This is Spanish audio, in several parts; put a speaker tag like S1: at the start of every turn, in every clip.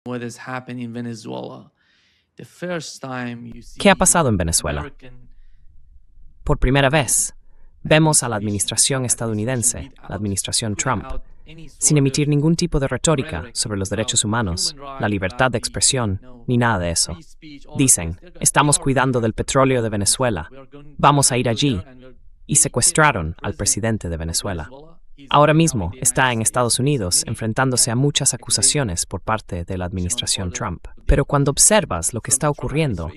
S1: what has happened in Venezuela. The first time you
S2: ¿Qué ha
S1: see
S2: pasado en Venezuela?
S1: American
S2: Por primera vez, vemos a la administración estadounidense, la administración Trump, sin emitir ningún tipo de retórica sobre los derechos humanos, la libertad de expresión, ni nada de eso. Dicen, estamos cuidando del petróleo de Venezuela, vamos a ir allí, y secuestraron al presidente de Venezuela. Ahora mismo está en Estados Unidos enfrentándose a muchas acusaciones por parte de la administración Trump. Pero cuando observas lo que está ocurriendo,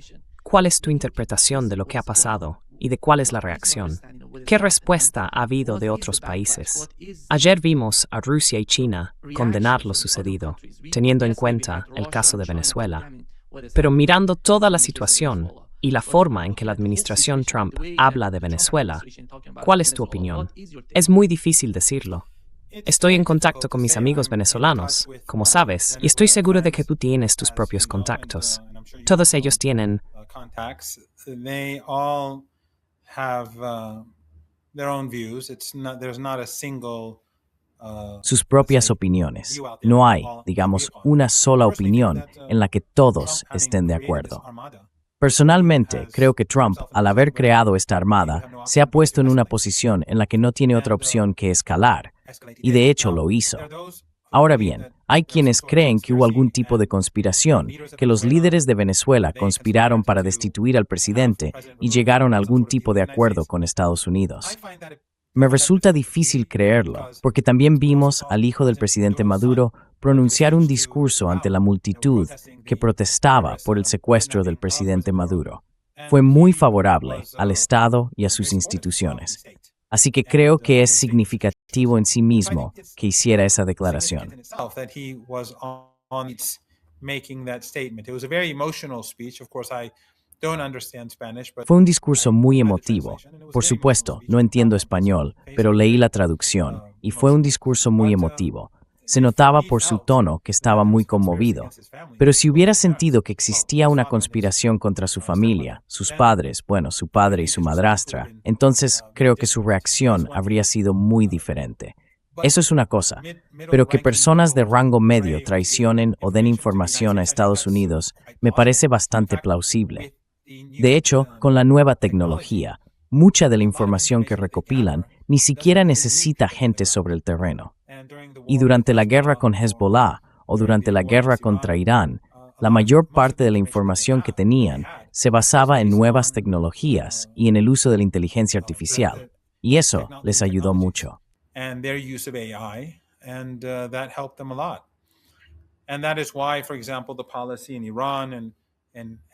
S2: ¿cuál es tu interpretación de lo que ha pasado y de cuál es la reacción? ¿Qué respuesta ha habido de otros países? Ayer vimos a Rusia y China condenar lo sucedido, teniendo en cuenta el caso de Venezuela. Pero mirando toda la situación y la forma en que la administración Trump habla de Venezuela, ¿cuál es tu opinión? Es muy difícil decirlo. Estoy en contacto con mis amigos venezolanos, como sabes, y estoy seguro de que tú tienes tus propios contactos. Todos ellos tienen
S3: contacts. They all have their own views. There's not a single
S4: sus propias opiniones. No hay, digamos, una sola opinión en la que todos estén de acuerdo. Personalmente, creo que Trump, al haber creado esta armada, se ha puesto en una posición en la que no tiene otra opción que escalar, y de hecho lo hizo. Ahora bien, hay quienes creen que hubo algún tipo de conspiración, que los líderes de Venezuela conspiraron para destituir al presidente y llegaron a algún tipo de acuerdo con Estados Unidos. Me resulta difícil creerlo, porque también vimos al hijo del presidente Maduro pronunciar un discurso ante la multitud que protestaba por el secuestro del presidente Maduro. Fue muy favorable al Estado y a sus instituciones. Así que creo que es significativo en sí mismo que hiciera esa declaración. Fue un discurso muy emotivo. Por supuesto, no entiendo español, pero leí la traducción, y fue un discurso muy emotivo. Se notaba por su tono que estaba muy conmovido. Pero si hubiera sentido que existía una conspiración contra su familia, sus padres, bueno, su padre y su madrastra, entonces creo que su reacción habría sido muy diferente. Eso es una cosa, pero que personas de rango medio traicionen o den información a Estados Unidos me parece bastante plausible. De hecho, con la nueva tecnología, mucha de la información que recopilan ni siquiera necesita gente sobre el terreno. Y durante la guerra con Hezbollah o durante la guerra contra Irán, la mayor parte de la información que tenían se basaba en nuevas tecnologías y en el uso de la inteligencia artificial, y eso les ayudó mucho.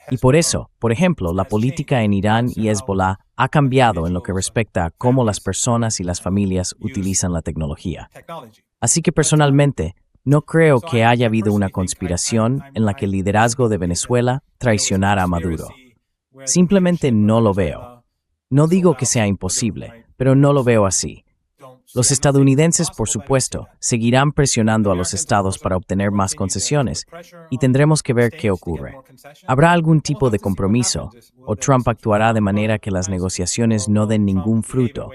S4: Y por eso, por ejemplo, la política en Irán y Hezbollah ha cambiado en lo que respecta a cómo las personas y las familias utilizan la tecnología. Así que personalmente, no creo que haya habido una conspiración en la que el liderazgo de Venezuela traicionara a Maduro. Simplemente no lo veo. No digo que sea imposible, pero no lo veo así. Los estadounidenses, por supuesto, seguirán presionando a los estados para obtener más concesiones y tendremos que ver qué ocurre. ¿Habrá algún tipo de compromiso o Trump actuará de manera que las negociaciones no den ningún fruto,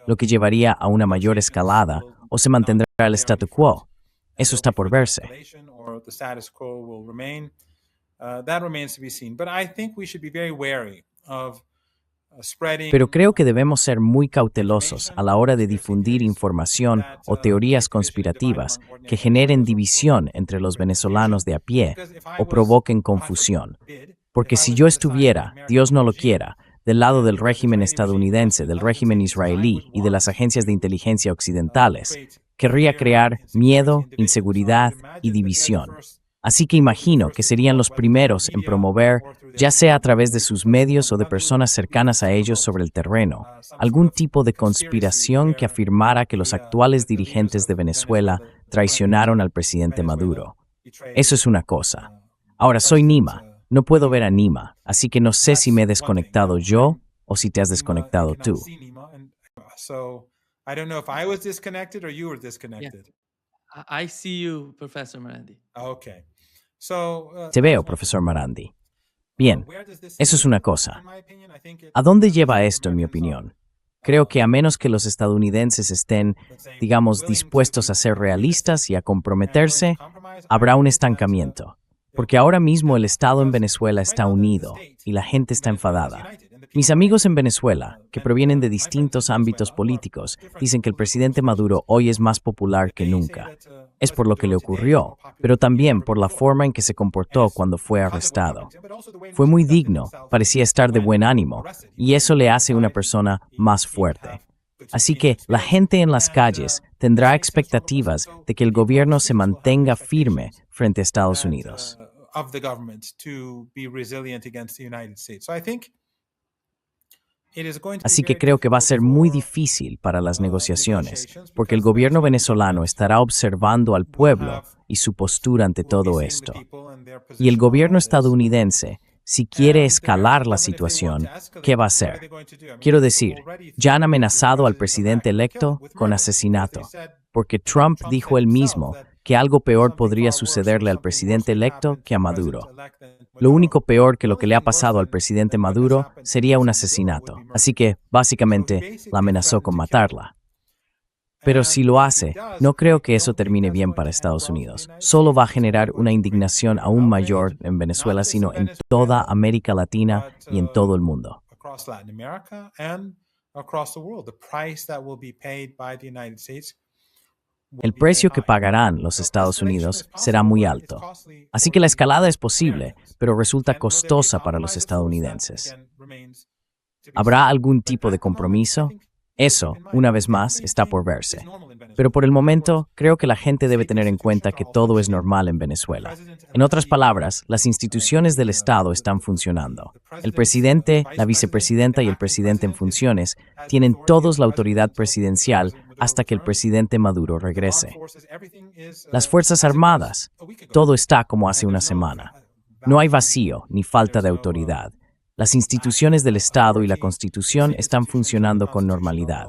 S4: lo que llevaría a una mayor escalada o se mantendrá el statu quo? Eso está por verse. Pero creo que debemos ser muy cautelosos a la hora de difundir información o teorías conspirativas que generen división entre los venezolanos de a pie o provoquen confusión. Porque si yo estuviera, Dios no lo quiera, del lado del régimen estadounidense, del régimen israelí y de las agencias de inteligencia occidentales, querría crear miedo, inseguridad y división. Así que imagino que serían los primeros en promover, ya sea a través de sus medios o de personas cercanas a ellos sobre el terreno, algún tipo de conspiración que afirmara que los actuales dirigentes de Venezuela traicionaron al presidente Maduro. Eso es una cosa. Ahora, soy Nima, no puedo ver a Nima, así que no sé si me he desconectado yo o si te has desconectado tú.
S1: I see you, Professor Marandi.
S4: Te veo, profesor Marandi. Bien, eso es una cosa. ¿A dónde lleva esto, en mi opinión? Creo que a menos que los estadounidenses estén, digamos, dispuestos a ser realistas y a comprometerse, habrá un estancamiento. porque ahora mismo el Estado en Venezuela está unido y la gente está enfadada. Mis amigos en Venezuela, que provienen de distintos ámbitos políticos, dicen que el presidente Maduro hoy es más popular que nunca. Es por lo que le ocurrió, pero también por la forma en que se comportó cuando fue arrestado. Fue muy digno, parecía estar de buen ánimo, y eso le hace una persona más fuerte. Así que la gente en las calles tendrá expectativas de que el gobierno se mantenga firme frente a Estados Unidos. Así que creo que va a ser muy difícil para las negociaciones, porque el gobierno venezolano estará observando al pueblo y su postura ante todo esto. Y el gobierno estadounidense, si quiere escalar la situación, ¿qué va a hacer? Quiero decir, ya han amenazado al presidente electo con asesinato, porque Trump dijo él mismo que algo peor podría sucederle al presidente electo que a Maduro. Lo único peor que lo que le ha pasado al presidente Maduro sería un asesinato, así que, básicamente, la amenazó con matarla. Pero si lo hace, no creo que eso termine bien para Estados Unidos. Solo va a generar una indignación aún mayor en Venezuela, sino en toda América Latina y en todo el mundo. El precio que pagarán los Estados Unidos será muy alto. Así que la escalada es posible, pero resulta costosa para los estadounidenses. ¿Habrá algún tipo de compromiso? Eso, una vez más, está por verse. Pero por el momento, creo que la gente debe tener en cuenta que todo es normal en Venezuela. En otras palabras, las instituciones del Estado están funcionando. El presidente, la vicepresidenta y el presidente en funciones tienen todos la autoridad presidencial hasta que el presidente Maduro regrese. Las Fuerzas Armadas, todo está como hace una semana. No hay vacío ni falta de autoridad. Las instituciones del Estado y la Constitución están funcionando con normalidad.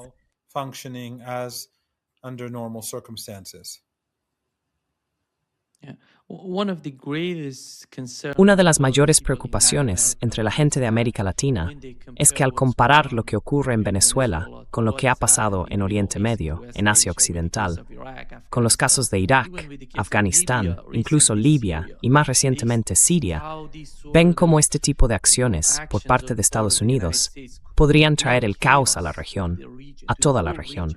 S2: Una de las mayores preocupaciones entre la gente de América Latina es que al comparar lo que ocurre en Venezuela con lo que ha pasado en Oriente Medio, en Asia Occidental, con los casos de Irak, Afganistán, incluso Libia y más recientemente Siria, ven cómo este tipo de acciones por parte de Estados Unidos podrían traer el caos a la región, a toda la región.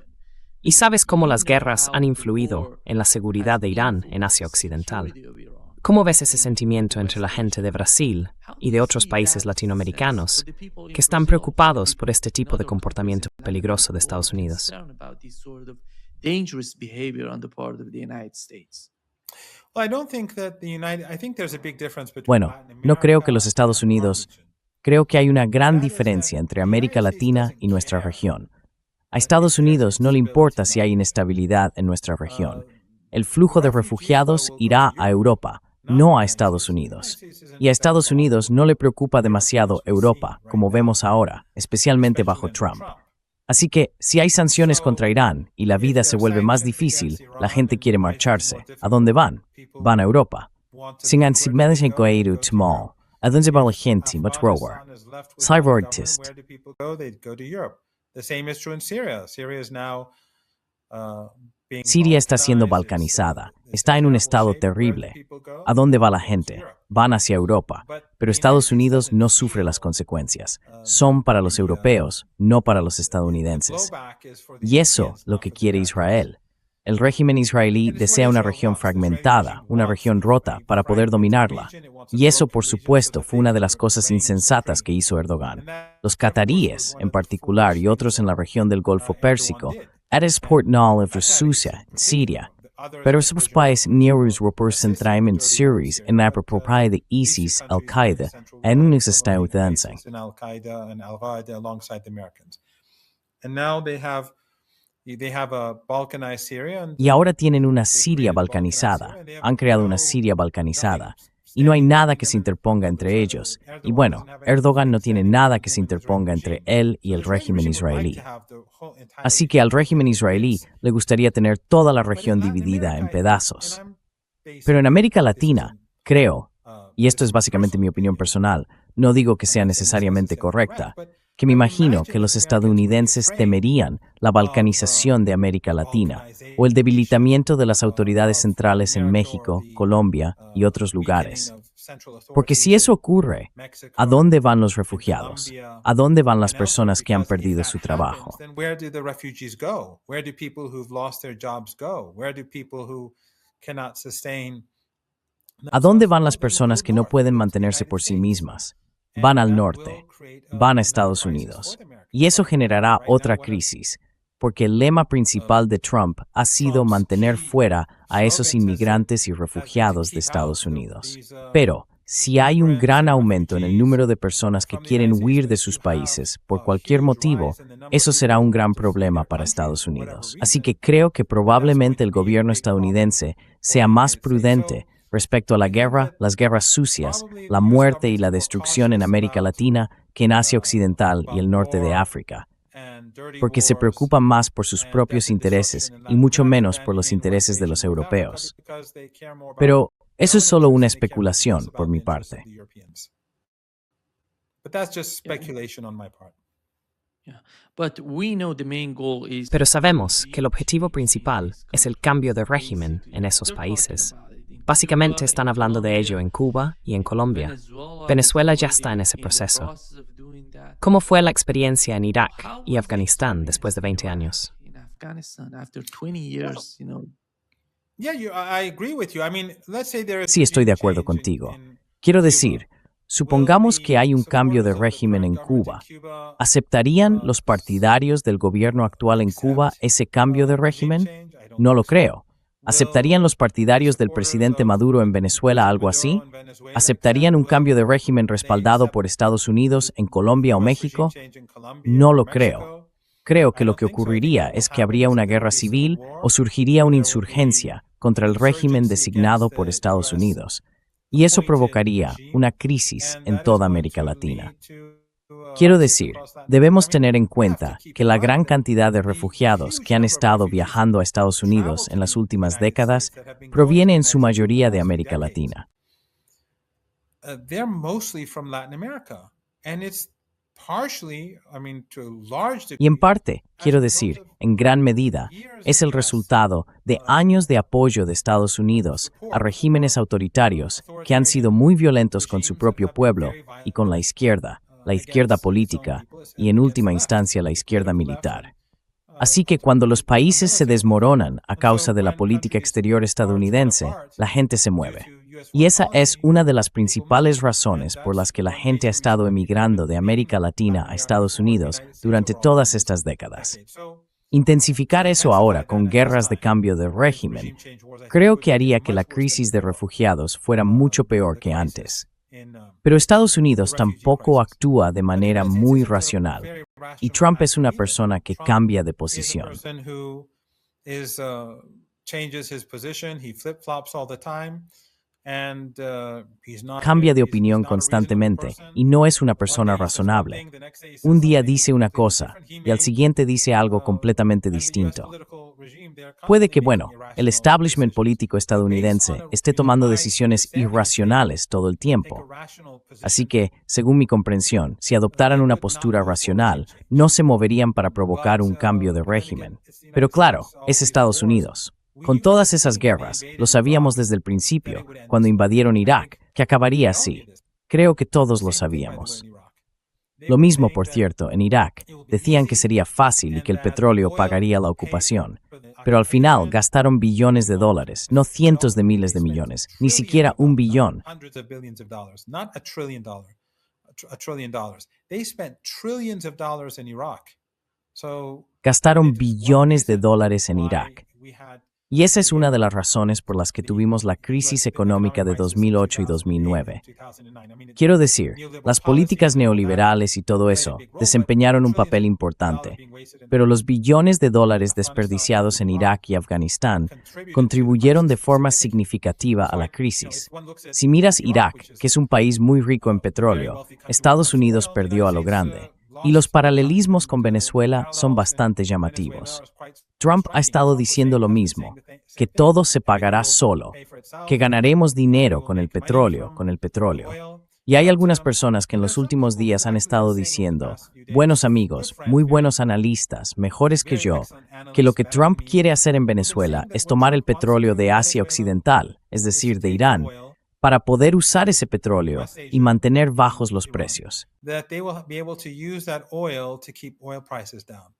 S2: ¿Y sabes cómo las guerras han influido en la seguridad de Irán en Asia Occidental? ¿Cómo ves ese sentimiento entre la gente de Brasil y de otros países latinoamericanos que están preocupados por este tipo de comportamiento peligroso de Estados Unidos?
S4: Bueno, no creo que los Estados Unidos... Creo que hay una gran diferencia entre América Latina y nuestra región. A Estados Unidos no le importa si hay inestabilidad en nuestra región. El flujo de refugiados irá a Europa, no a Estados Unidos. Y a Estados Unidos no le preocupa demasiado Europa, como vemos ahora, especialmente bajo Trump. Así que, si hay sanciones contra Irán y la vida se vuelve más difícil, la gente quiere marcharse. ¿A dónde van? Van a Europa. Sin ansiedades en coeiro tmol, ¿a dónde va la gente? Much rower. Cyberartist. Siria está siendo balcanizada, está en un estado terrible. ¿A dónde va la gente? Van hacia Europa, pero Estados Unidos no sufre las consecuencias. Son para los europeos, no para los estadounidenses. Y eso lo que quiere Israel. El régimen israelí desea una región fragmentada, una región rota, para poder dominarla. Y eso, por supuesto, fue una de las cosas insensatas que hizo Erdogan. Los cataríes, en particular, y otros en la región del Golfo Pérsico, exportaron Rusia en Siria. Pero esos países nieros representan en Siria en la propiedad de ISIS, Al-Qaeda, en un estadounidense. Y ahora tienen una Siria balcanizada, han creado una Siria balcanizada, y no hay nada que se interponga entre ellos. Y bueno, Erdogan no tiene nada que se interponga entre él y el régimen israelí. Así que al régimen israelí le gustaría tener toda la región dividida en pedazos. Pero en América Latina, creo, y esto es básicamente mi opinión personal, no digo que sea necesariamente correcta, que me imagino que los estadounidenses temerían la balcanización de América Latina o el debilitamiento de las autoridades centrales en México, Colombia y otros lugares. Porque si eso ocurre, ¿a dónde van los refugiados? ¿A dónde van las personas que han perdido su trabajo? ¿A dónde van las personas que no pueden mantenerse por sí mismas? Van al norte, van a Estados Unidos. Y eso generará otra crisis, porque el lema principal de Trump ha sido mantener fuera a esos inmigrantes y refugiados de Estados Unidos. Pero, si hay un gran aumento en el número de personas que quieren huir de sus países por cualquier motivo, eso será un gran problema para Estados Unidos. Así que creo que probablemente el gobierno estadounidense sea más prudente respecto a la guerra, las guerras sucias, la muerte y la destrucción en América Latina que en Asia Occidental y el norte de África, porque se preocupa más por sus propios intereses y mucho menos por los intereses de los europeos. Pero eso es solo una especulación por mi parte.
S2: Pero sabemos que el objetivo principal es el cambio de régimen en esos países. Básicamente están hablando de ello en Cuba y en Colombia. Venezuela ya está en ese proceso. ¿Cómo fue la experiencia en Irak y Afganistán después de 20 años?
S4: Sí, estoy de acuerdo contigo. Quiero decir, supongamos que hay un cambio de régimen en Cuba. ¿Aceptarían los partidarios del gobierno actual en Cuba ese cambio de régimen? No lo creo. ¿Aceptarían los partidarios del presidente Maduro en Venezuela algo así? ¿Aceptarían un cambio de régimen respaldado por Estados Unidos en Colombia o México? No lo creo. Creo que lo que ocurriría es que habría una guerra civil o surgiría una insurgencia contra el régimen designado por Estados Unidos, y eso provocaría una crisis en toda América Latina. Quiero decir, debemos tener en cuenta que la gran cantidad de refugiados que han estado viajando a Estados Unidos en las últimas décadas proviene en su mayoría de América Latina. Y en parte, quiero decir, en gran medida, es el resultado de años de apoyo de Estados Unidos a regímenes autoritarios que han sido muy violentos con su propio pueblo y con la izquierda política y en última instancia la izquierda militar. Así que cuando los países se desmoronan a causa de la política exterior estadounidense, la gente se mueve. Y esa es una de las principales razones por las que la gente ha estado emigrando de América Latina a Estados Unidos durante todas estas décadas. Intensificar eso ahora con guerras de cambio de régimen, creo que haría que la crisis de refugiados fuera mucho peor que antes. Pero Estados Unidos tampoco actúa de manera muy racional, y Trump es una persona que cambia de posición. Cambia de opinión constantemente y no es una persona razonable. Un día dice una cosa y al siguiente dice algo completamente distinto. Puede que, el establishment político estadounidense esté tomando decisiones irracionales todo el tiempo. Así que, según mi comprensión, si adoptaran una postura racional, no se moverían para provocar un cambio de régimen. Pero claro, es Estados Unidos. Con todas esas guerras, lo sabíamos desde el principio, cuando invadieron Irak, que acabaría así. Creo que todos lo sabíamos. Lo mismo, por cierto, en Irak. Decían que sería fácil y que el petróleo pagaría la ocupación. Pero al final gastaron billones de dólares, no cientos de miles de millones, ni siquiera un billón. Gastaron billones de dólares en Irak. Y esa es una de las razones por las que tuvimos la crisis económica de 2008 y 2009. Quiero decir, las políticas neoliberales y todo eso desempeñaron un papel importante, pero los billones de dólares desperdiciados en Irak y Afganistán contribuyeron de forma significativa a la crisis. Si miras Irak, que es un país muy rico en petróleo, Estados Unidos perdió a lo grande. Y los paralelismos con Venezuela son bastante llamativos. Trump ha estado diciendo lo mismo, que todo se pagará solo, que ganaremos dinero con el petróleo. Y hay algunas personas que en los últimos días han estado diciendo, buenos amigos, muy buenos analistas, mejores que yo, que lo que Trump quiere hacer en Venezuela es tomar el petróleo de Asia Occidental, es decir, de Irán, para poder usar ese petróleo y mantener bajos los precios.
S3: that they will be able to use that oil to keep oil prices down.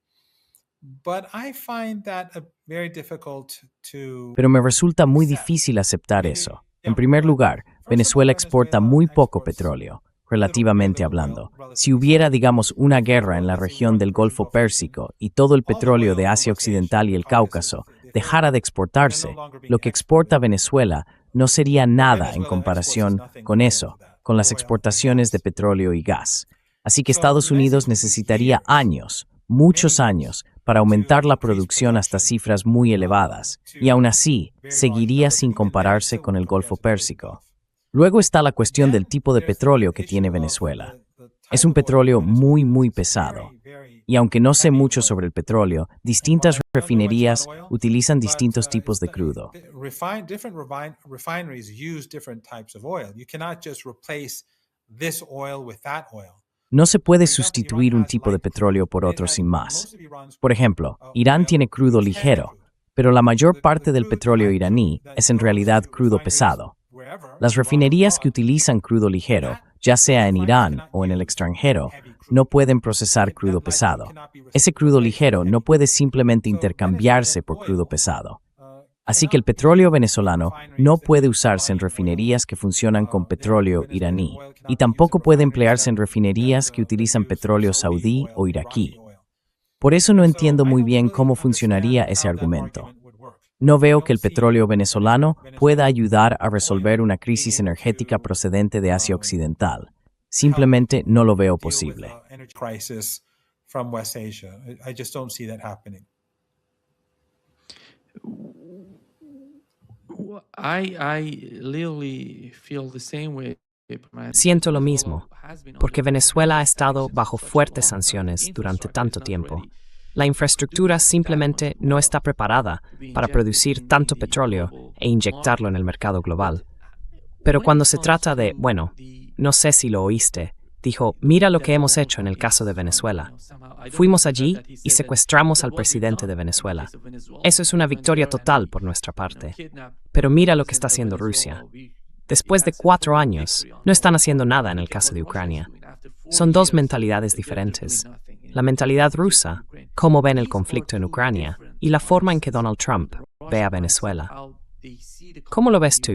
S3: But I find that very difficult to.
S4: Pero me resulta muy difícil aceptar eso. En primer lugar, Venezuela exporta muy poco petróleo, relativamente hablando. Si hubiera, digamos, una guerra en la región del Golfo Pérsico y todo el petróleo de Asia Occidental y el Cáucaso dejara de exportarse, lo que exporta Venezuela no sería nada en comparación con eso, con las exportaciones de petróleo y gas. Así que Estados Unidos necesitaría años, muchos años, para aumentar la producción hasta cifras muy elevadas, y aún así, seguiría sin compararse con el Golfo Pérsico. Luego está la cuestión del tipo de petróleo que tiene Venezuela. Es un petróleo muy pesado. Y aunque no sé mucho sobre el petróleo, distintas refinerías utilizan distintos tipos de crudo.
S3: Different refineries use different types of oil. You cannot just replace this oil with that oil.
S4: No se puede sustituir un tipo de petróleo por otro sin más. Por ejemplo, Irán tiene crudo ligero, pero la mayor parte del petróleo iraní es en realidad crudo pesado. Las refinerías que utilizan crudo ligero, ya sea en Irán o en el extranjero, no pueden procesar crudo pesado. Ese crudo ligero no puede simplemente intercambiarse por crudo pesado. Así que el petróleo venezolano no puede usarse en refinerías que funcionan con petróleo iraní, y tampoco puede emplearse en refinerías que utilizan petróleo saudí o iraquí. Por eso no entiendo muy bien cómo funcionaría ese argumento. No veo que el petróleo venezolano pueda ayudar a resolver una crisis energética procedente de Asia Occidental. Simplemente no lo veo posible.
S1: I literally feel the same way.
S2: Siento lo mismo, porque Venezuela ha estado bajo fuertes sanciones durante tanto tiempo. La infraestructura simplemente no está preparada para producir tanto petróleo e inyectarlo en el mercado global. Pero cuando se trata de, bueno, no sé si lo oíste, dijo, mira lo que hemos hecho en el caso de Venezuela. Fuimos allí y secuestramos al presidente de Venezuela. Eso es una victoria total por nuestra parte. Pero mira lo que está haciendo Rusia. Después de 4 años, no están haciendo nada en el caso de Ucrania. Son dos mentalidades diferentes. La mentalidad rusa, cómo ven el conflicto en Ucrania, y la forma en que Donald Trump ve a Venezuela. ¿Cómo lo ves tú?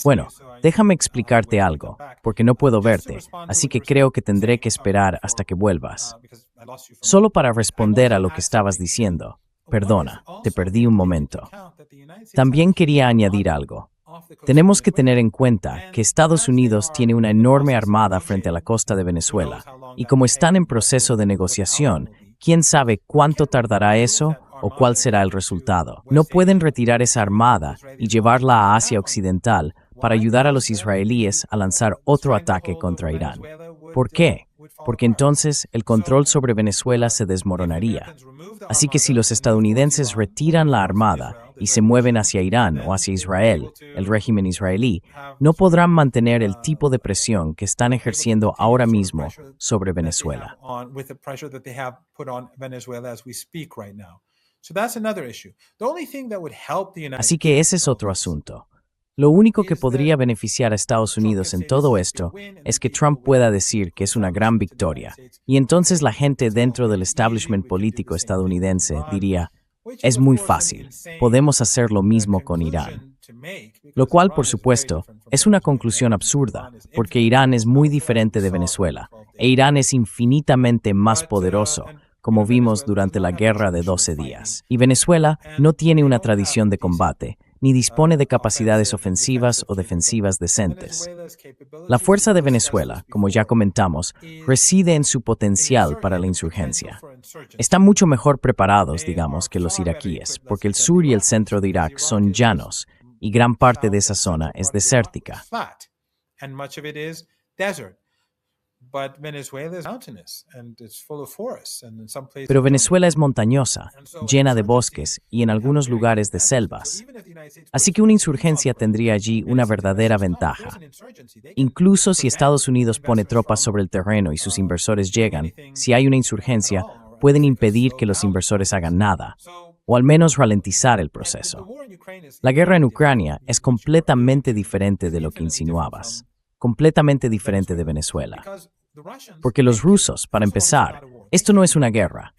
S4: Bueno, déjame explicarte algo, porque no puedo verte, así que creo que tendré que esperar hasta que vuelvas. Solo para responder a lo que estabas diciendo. Perdona, te perdí un momento. También quería añadir algo. Tenemos que tener en cuenta que Estados Unidos tiene una enorme armada frente a la costa de Venezuela, y como están en proceso de negociación, ¿quién sabe cuánto tardará eso o cuál será el resultado? No pueden retirar esa armada y llevarla a Asia Occidental para ayudar a los israelíes a lanzar otro ataque contra Irán. ¿Por qué? Porque entonces el control sobre Venezuela se desmoronaría. Así que si los estadounidenses retiran la armada y se mueven hacia Irán o hacia Israel, el régimen israelí, no podrán mantener el tipo de presión que están ejerciendo ahora mismo sobre Venezuela. Así que ese es otro asunto. Lo único que podría beneficiar a Estados Unidos en todo esto es que Trump pueda decir que es una gran victoria, y entonces la gente dentro del establishment político estadounidense diría, es muy fácil, podemos hacer lo mismo con Irán. Lo cual, por supuesto, es una conclusión absurda, porque Irán es muy diferente de Venezuela, e Irán es infinitamente más poderoso, como vimos durante la Guerra de 12 días. Y Venezuela no tiene una tradición de combate, ni dispone de capacidades ofensivas o defensivas decentes. La fuerza de Venezuela, como ya comentamos, reside en su potencial para la insurgencia. Están mucho mejor preparados, digamos, que los iraquíes, porque el sur y el centro de Irak son llanos, y gran parte de esa zona es desértica.
S3: but Venezuela is mountainous and it's full of forests, and in some places.
S4: Pero Venezuela es montañosa, llena de bosques y en algunos lugares de selvas. Así que una insurgencia tendría allí una verdadera ventaja. Incluso si Estados Unidos pone tropas sobre el terreno y sus inversores llegan, si hay una insurgencia, pueden impedir que los inversores hagan nada, o al menos ralentizar el proceso. La guerra en Ucrania es completamente diferente de lo que insinuabas, completamente diferente de Venezuela. Porque los rusos, para empezar, esto no es una guerra.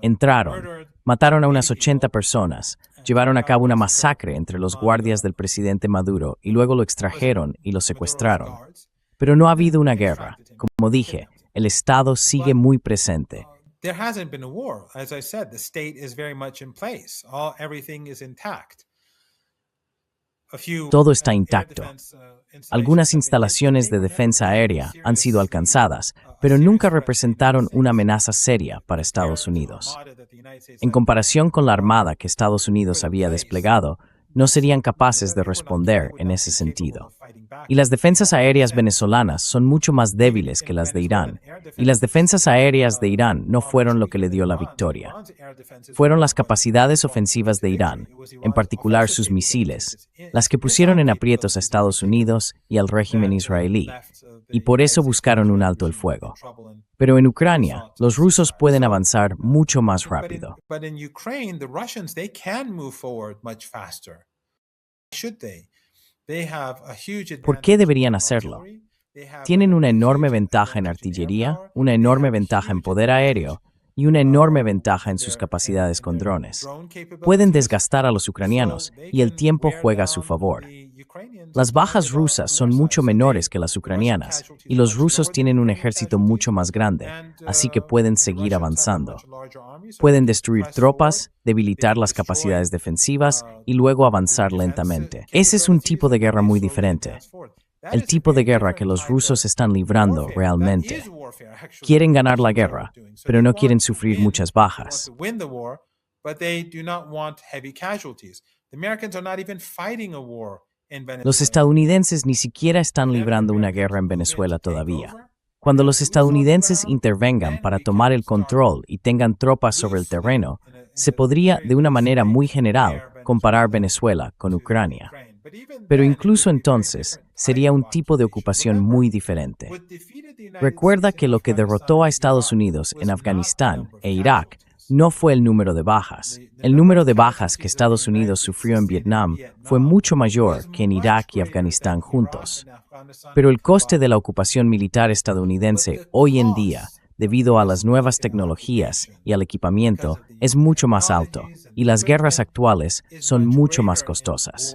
S4: Entraron, mataron a unas 80 personas, llevaron a cabo una masacre entre los guardias del presidente Maduro y luego lo extrajeron y lo secuestraron. Pero no ha habido una guerra. Como dije, el Estado sigue muy presente.
S3: There hasn't been a war. As I said, the state is very much in place. Everything is intact.
S4: Todo está intacto. Algunas instalaciones de defensa aérea han sido alcanzadas, pero nunca representaron una amenaza seria para Estados Unidos. En comparación con la armada que Estados Unidos había desplegado, no serían capaces de responder en ese sentido. Y las defensas aéreas venezolanas son mucho más débiles que las de Irán, y las defensas aéreas de Irán no fueron lo que le dio la victoria. Fueron las capacidades ofensivas de Irán, en particular sus misiles, las que pusieron en aprietos a Estados Unidos y al régimen israelí, y por eso buscaron un alto el fuego. Pero en Ucrania, los rusos pueden avanzar mucho más rápido. ¿Por qué deberían hacerlo? Tienen una enorme ventaja en artillería, una enorme ventaja en poder aéreo y una enorme ventaja en sus capacidades con drones. Pueden desgastar a los ucranianos y el tiempo juega a su favor. Las bajas rusas son mucho menores que las ucranianas y los rusos tienen un ejército mucho más grande, así que pueden seguir avanzando. Pueden destruir tropas, debilitar las capacidades defensivas y luego avanzar lentamente. Ese es un tipo de guerra muy diferente. El tipo de guerra que los rusos están librando realmente. Quieren ganar la guerra, pero no quieren sufrir muchas bajas. Los estadounidenses ni siquiera están librando una guerra en Venezuela todavía. Cuando los estadounidenses intervengan para tomar el control y tengan tropas sobre el terreno, se podría, de una manera muy general, comparar Venezuela con Ucrania. Pero incluso entonces, sería un tipo de ocupación muy diferente. Recuerda que lo que derrotó a Estados Unidos en Afganistán e Irak no fue el número de bajas. El número de bajas que Estados Unidos sufrió en Vietnam fue mucho mayor que en Irak y Afganistán juntos. Pero el coste de la ocupación militar estadounidense hoy en día, debido a las nuevas tecnologías y al equipamiento, es mucho más alto, y las guerras actuales son mucho más costosas.